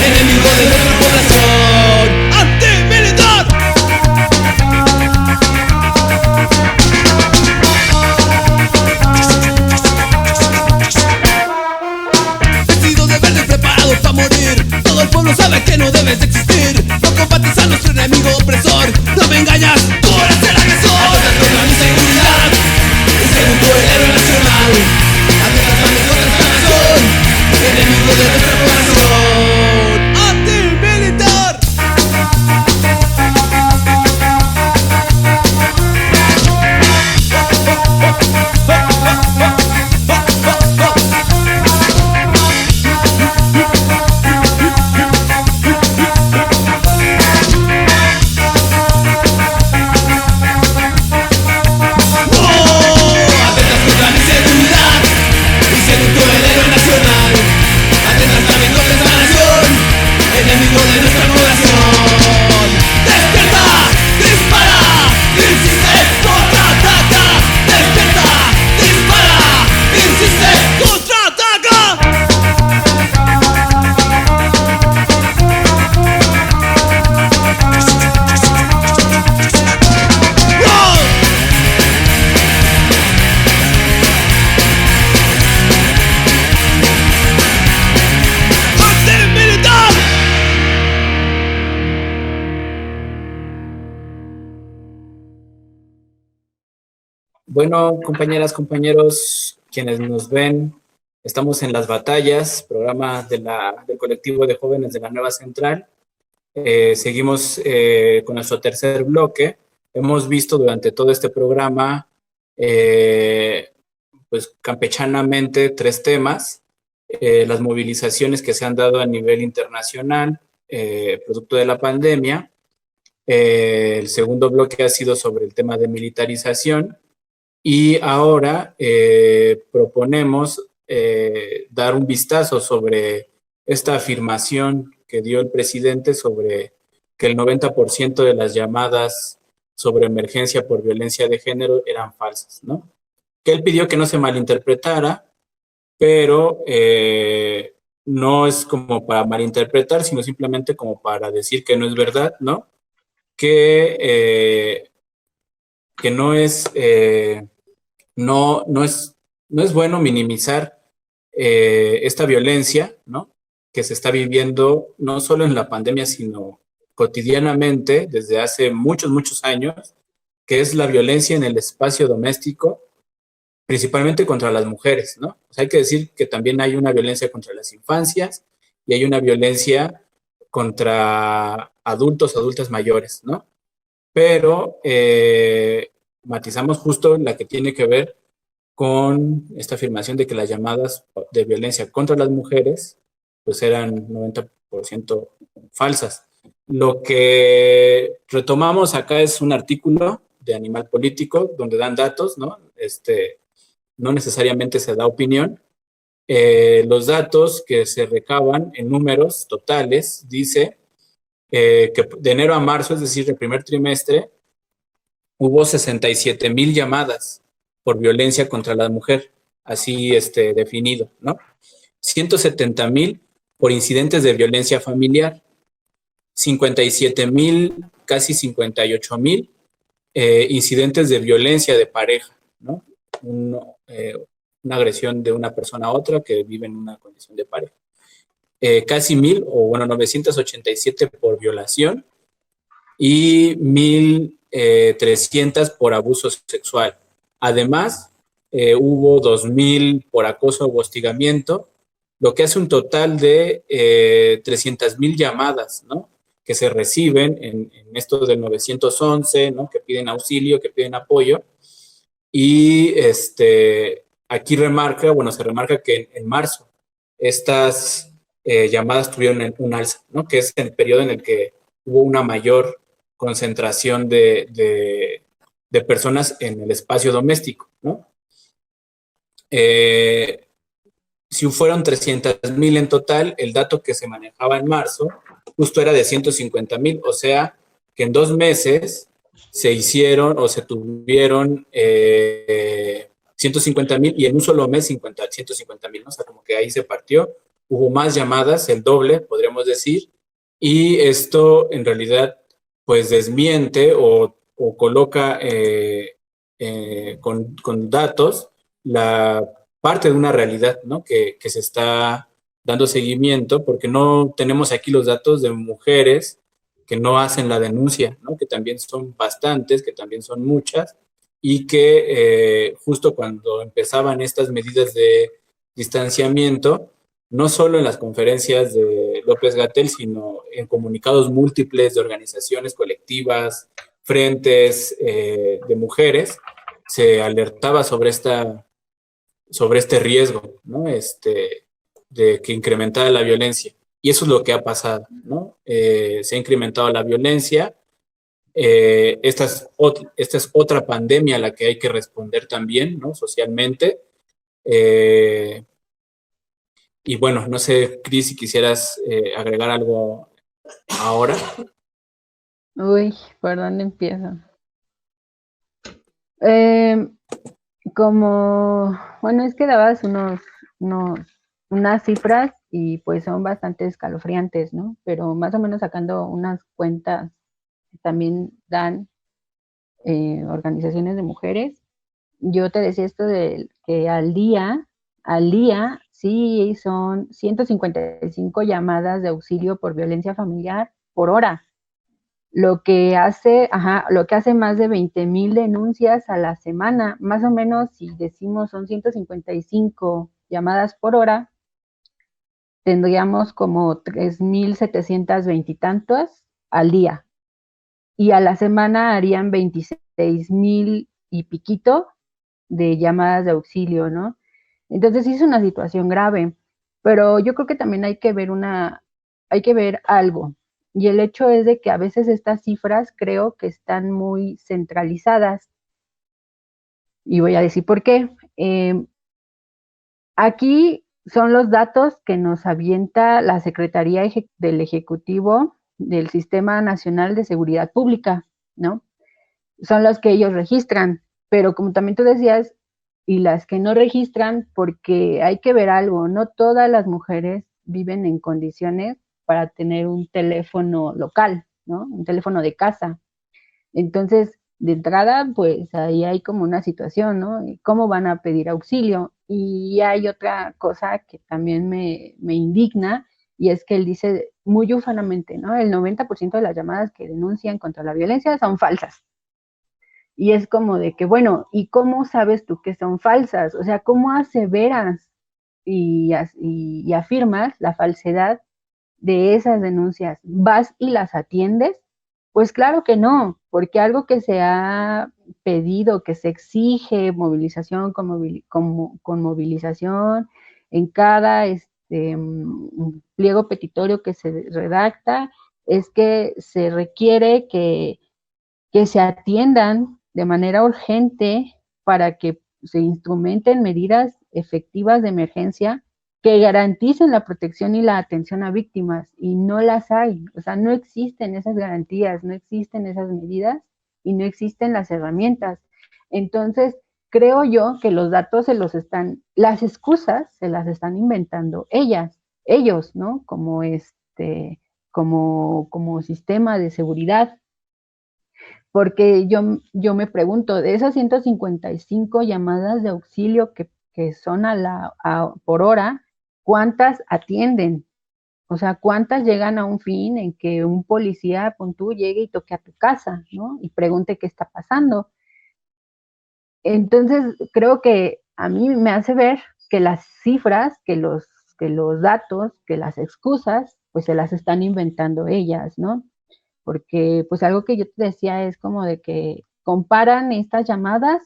enemigo de nuestra población. ¡Antimilitar! Vestido de verde preparado para morir. Todo el pueblo sabe que no debes de existir. No combates a nuestro enemigo opresor. No me engañas, tú eres el agresor. Atentas contra mi seguridad y ser tú el héroe nacional. Atentas también contra esta nación, enemigo de nuestra población. ¡Antimilitar! Atentas contra mi seguridad y ser tú el héroe nacional. Atentas también contra esta nación, enemigo de nuestra población. ¡Despierta! ¡Dispara! ¡Insiste! ¡Contraataca! ¡Despierta! ¡Dispara! ¡Insiste! ¡Contraataca! ¡No! ¡Antimilitar! Bueno, compañeras, compañeros, quienes nos ven, estamos en Las Batallas, programa del colectivo de jóvenes de la Nueva Central. Seguimos con nuestro tercer bloque. Hemos visto durante todo este programa, pues campechanamente, 3 temas. Las movilizaciones que se han dado a nivel internacional, producto de la pandemia. El segundo bloque ha sido sobre el tema de militarización. Y ahora proponemos dar un vistazo sobre esta afirmación que dio el presidente sobre que el 90% de las llamadas sobre emergencia por violencia de género eran falsas, ¿no? Que él pidió que no se malinterpretara, pero no es como para malinterpretar, sino simplemente como para decir que no es verdad, ¿no? Que no es... No es bueno minimizar esta violencia, ¿no? Que se está viviendo no solo en la pandemia, sino cotidianamente desde hace muchos años, que es la violencia en el espacio doméstico, principalmente contra las mujeres, ¿no? O sea, hay que decir que también hay una violencia contra las infancias y hay una violencia contra adultas mayores, ¿no? Pero matizamos justo la que tiene que ver con esta afirmación de que las llamadas de violencia contra las mujeres pues eran 90% falsas. Lo que retomamos acá es un artículo de Animal Político donde dan datos, ¿no? No necesariamente se da opinión. Los datos que se recaban en números totales dice que de enero a marzo, es decir, el primer trimestre, hubo 67,000 llamadas por violencia contra la mujer, así definido, ¿no? 170,000 por incidentes de violencia familiar, 57,000, casi 58,000 incidentes de violencia de pareja, ¿no? Una agresión de una persona a otra que vive en una condición de pareja. Casi 987 por violación y 1,300 por abuso sexual. Además, hubo 2,000 por acoso o hostigamiento, lo que hace un total de 300,000 llamadas, ¿no? Que se reciben en esto del 911, ¿no? Que piden auxilio, que piden apoyo. Y aquí se remarca que en marzo estas llamadas tuvieron un alza, ¿no? Que es el periodo en el que hubo una mayor concentración de personas en el espacio doméstico, ¿no? Si fueron 300,000 en total, el dato que se manejaba en marzo justo era de 150,000, o sea que en 2 meses se hicieron o se tuvieron 150,000 y en un solo mes 150,000, ¿no? O sea, como que ahí se partió, hubo más llamadas, el doble, podríamos decir, y esto en realidad pues desmiente o coloca con datos la parte de una realidad, ¿no? Que se está dando seguimiento, porque no tenemos aquí los datos de mujeres que no hacen la denuncia, ¿no? Que también son bastantes, que también son muchas, y que justo cuando empezaban estas medidas de distanciamiento, no solo en las conferencias de López-Gatell, sino en comunicados múltiples de organizaciones colectivas, frentes de mujeres, se alertaba sobre este riesgo, ¿no? De que incrementara la violencia. Y eso es lo que ha pasado, ¿no? Se ha incrementado la violencia. Esta es otra pandemia a la que hay que responder también, ¿no? Socialmente. Y bueno, no sé, Cris, si quisieras agregar algo ahora. Uy, ¿por dónde empiezo? Bueno, es que dabas unas cifras y pues son bastante escalofriantes, ¿no? Pero más o menos sacando unas cuentas que también dan organizaciones de mujeres. Yo te decía esto de que al día, sí son 155 llamadas de auxilio por violencia familiar por hora, lo que hace más de 20,000 denuncias a la semana, más o menos. Si decimos son 155 llamadas por hora, tendríamos como 3,720 y tantos al día, y a la semana harían 26,000 y piquito de llamadas de auxilio, ¿no? Entonces sí es una situación grave, pero yo creo que también hay que ver algo. Y el hecho es de que a veces estas cifras creo que están muy centralizadas. Y voy a decir por qué. Aquí son los datos que nos avienta la Secretaría del Ejecutivo del Sistema Nacional de Seguridad Pública, ¿no? Son los que ellos registran, pero como también tú decías, y las que no registran, porque hay que ver algo, no todas las mujeres viven en condiciones para tener un teléfono local, ¿no? Un teléfono de casa. Entonces, de entrada, pues ahí hay como una situación, ¿no? ¿Cómo van a pedir auxilio? Y hay otra cosa que también me indigna, y es que él dice muy ufanamente, ¿no? El 90% de las llamadas que denuncian contra la violencia son falsas. Y es como de que, bueno, ¿y cómo sabes tú que son falsas? O sea, ¿cómo aseveras y afirmas la falsedad de esas denuncias? ¿Vas y las atiendes? Pues claro que no, porque algo que se ha pedido, que se exige movilización con movilización en cada pliego petitorio que se redacta, es que se requiere que se atiendan de manera urgente para que se instrumenten medidas efectivas de emergencia que garanticen la protección y la atención a víctimas, y no las hay. O sea, no existen esas garantías, no existen esas medidas y no existen las herramientas. Entonces, creo yo que los datos las excusas se las están inventando ellos, ¿no? Como sistema de seguridad. Porque yo me pregunto, de esas 155 llamadas de auxilio que son por hora, ¿cuántas atienden? O sea, ¿cuántas llegan a un fin en que un policía, pon tú, llegue y toque a tu casa, ¿no? Y pregunte qué está pasando. Entonces, creo que a mí me hace ver que las cifras, que los datos, que las excusas, pues se las están inventando ellas, ¿no? Porque pues algo que yo te decía es como de que comparan estas llamadas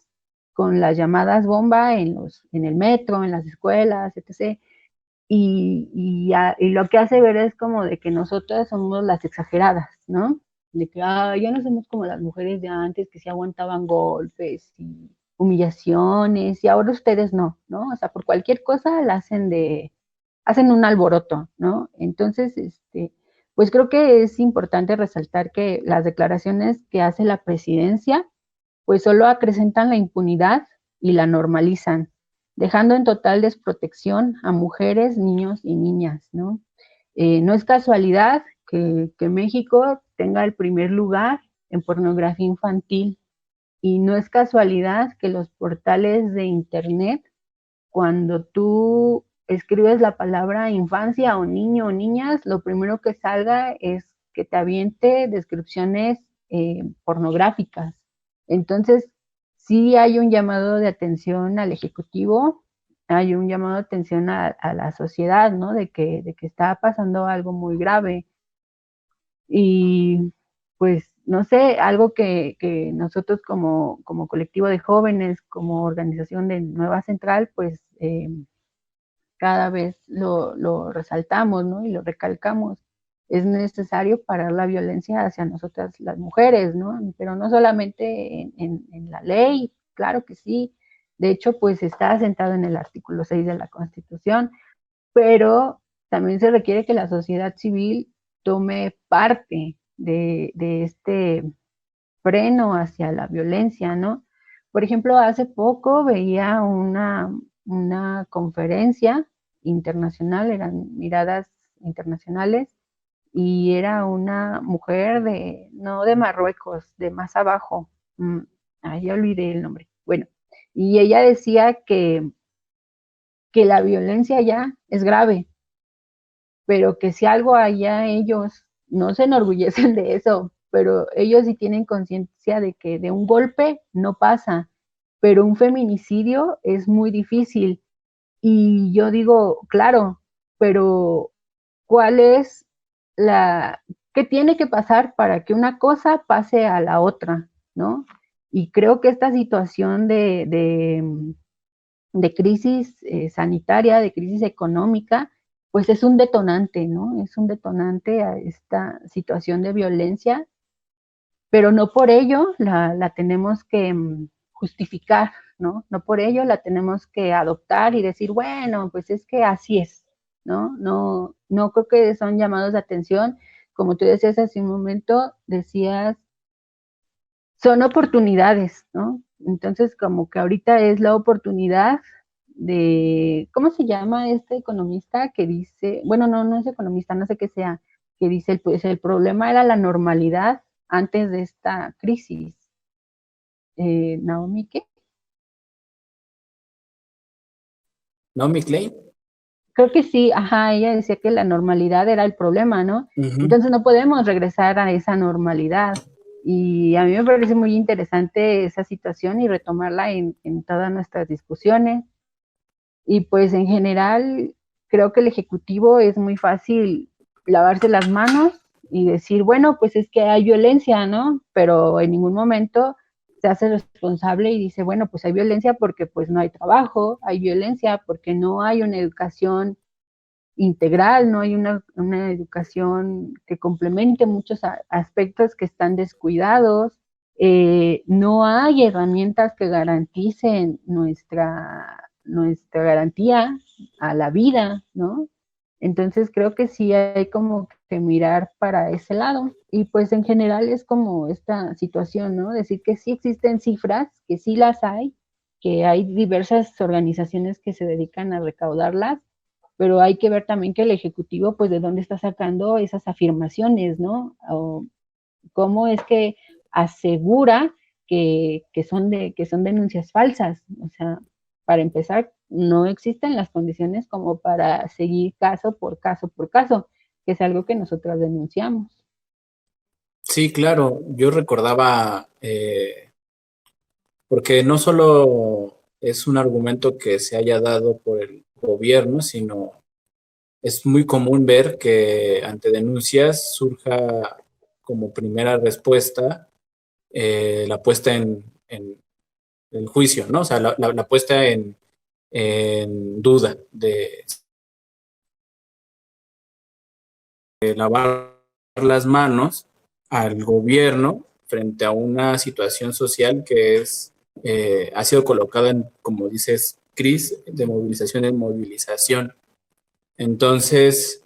con las llamadas bomba en el metro, en las escuelas, etc. Y lo que hace ver es como de que nosotras somos las exageradas, ¿no? De que ya no somos como las mujeres de antes que se aguantaban golpes y humillaciones, y ahora ustedes no, ¿no? O sea, por cualquier cosa la hacen un alboroto, ¿no? Entonces, pues creo que es importante resaltar que las declaraciones que hace la presidencia, pues solo acrecentan la impunidad y la normalizan, dejando en total desprotección a mujeres, niños y niñas, ¿no? No es casualidad que México tenga el primer lugar en pornografía infantil, y no es casualidad que los portales de internet, cuando tú escribes la palabra infancia o niño o niñas, lo primero que salga es que te aviente descripciones pornográficas. Entonces, sí hay un llamado de atención al Ejecutivo, hay un llamado de atención a la sociedad, ¿no? De que está pasando algo muy grave. Y pues, no sé, algo que nosotros como colectivo de jóvenes, como organización de Nueva Central, pues cada vez lo resaltamos, ¿no? Y lo recalcamos. Es necesario parar la violencia hacia nosotras las mujeres, ¿no? Pero no solamente en la ley, claro que sí. De hecho, pues está asentado en el artículo 6 de la Constitución, pero también se requiere que la sociedad civil tome parte de este freno hacia la violencia, ¿no? Por ejemplo, hace poco veía una conferencia internacional, eran miradas internacionales, y era una mujer no de Marruecos, de más abajo, ya olvidé el nombre, bueno, y ella decía que la violencia ya es grave, pero que si algo allá ellos no se enorgullecen de eso, pero ellos sí tienen conciencia de que de un golpe no pasa, pero un feminicidio es muy difícil. Y yo digo, claro, pero ¿cuál es qué tiene que pasar para que una cosa pase a la otra, ¿no? Y creo que esta situación de crisis sanitaria, de crisis económica, pues es un detonante, ¿no? Es un detonante a esta situación de violencia, pero no por ello la tenemos que justificar, ¿no? No por ello la tenemos que adoptar y decir, bueno, pues es que así es, ¿no? No creo que son llamados de atención. Como tú decías hace un momento, decías, son oportunidades, ¿no? Entonces, como que ahorita es la oportunidad de, ¿cómo se llama este economista que dice, bueno, no es economista, no sé qué sea, que dice, pues el problema era la normalidad antes de esta crisis? ¿Naomi qué? ¿Naomi Klein? Creo que sí, ajá, ella decía que la normalidad era el problema, ¿no? Entonces no podemos regresar a esa normalidad. Y a mí me parece muy interesante esa situación y retomarla en todas nuestras discusiones. Y pues en general creo que el Ejecutivo es muy fácil lavarse las manos y decir, bueno, pues es que hay violencia, ¿no? Pero en ningún momento se hace responsable y dice, bueno, pues hay violencia porque pues no hay trabajo, hay violencia porque no hay una educación integral, no hay una educación que complemente muchos aspectos que están descuidados, no hay herramientas que garanticen nuestra garantía a la vida, ¿no? Entonces creo que sí hay como que mirar para ese lado. Y pues en general es como esta situación, ¿no? Decir que sí existen cifras, que sí las hay, que hay diversas organizaciones que se dedican a recaudarlas, pero hay que ver también que el Ejecutivo, pues de dónde está sacando esas afirmaciones, ¿no? O cómo es que asegura que son denuncias falsas. O sea, para empezar, no existen las condiciones como para seguir caso por caso por caso, que es algo que nosotros denunciamos. Sí, claro, yo recordaba, porque no solo es un argumento que se haya dado por el gobierno, sino es muy común ver que ante denuncias surja como primera respuesta la puesta en el juicio, ¿no? O sea, la puesta en duda de lavar las manos al gobierno frente a una situación social que ha sido colocada en, como dices, Cris, de movilización en movilización. Entonces,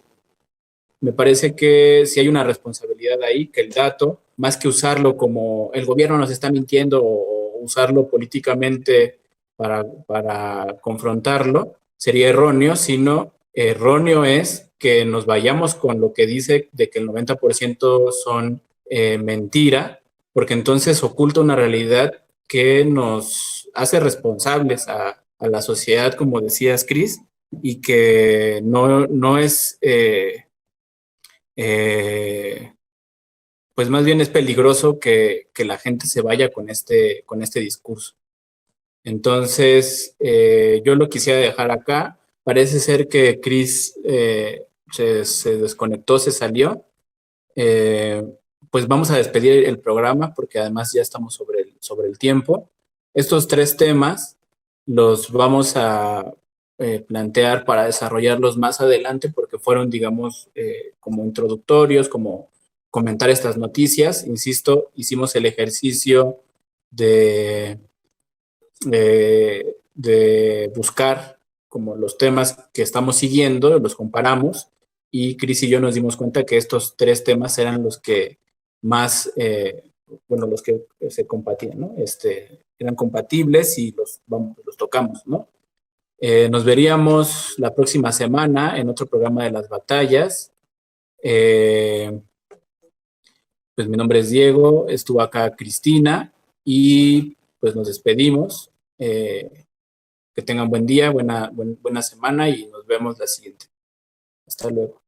me parece que sí hay una responsabilidad ahí, que el dato, más que usarlo como el gobierno nos está mintiendo o usarlo políticamente para confrontarlo, sería erróneo, sino erróneo es que nos vayamos con lo que dice de que el 90% son mentira, porque entonces oculta una realidad que nos hace responsables a la sociedad, como decías, Cris, y que no es, pues más bien es peligroso que la gente se vaya con este discurso. Entonces, yo lo quisiera dejar acá. Parece ser que Cris se desconectó, se salió. Pues vamos a despedir el programa porque además ya estamos sobre el tiempo. Estos 3 temas los vamos a plantear para desarrollarlos más adelante porque fueron, digamos, como introductorios, como comentar estas noticias. Insisto, hicimos el ejercicio de buscar como los temas que estamos siguiendo, los comparamos, y Cris y yo nos dimos cuenta que estos 3 temas eran los que más, los que se compatían, ¿no? Eran compatibles y los tocamos, ¿no? Nos veríamos la próxima semana en otro programa de las batallas. Pues mi nombre es Diego, estuvo acá Cristina y pues nos despedimos. Que tengan buen día, buena semana y nos vemos la siguiente. Hasta luego.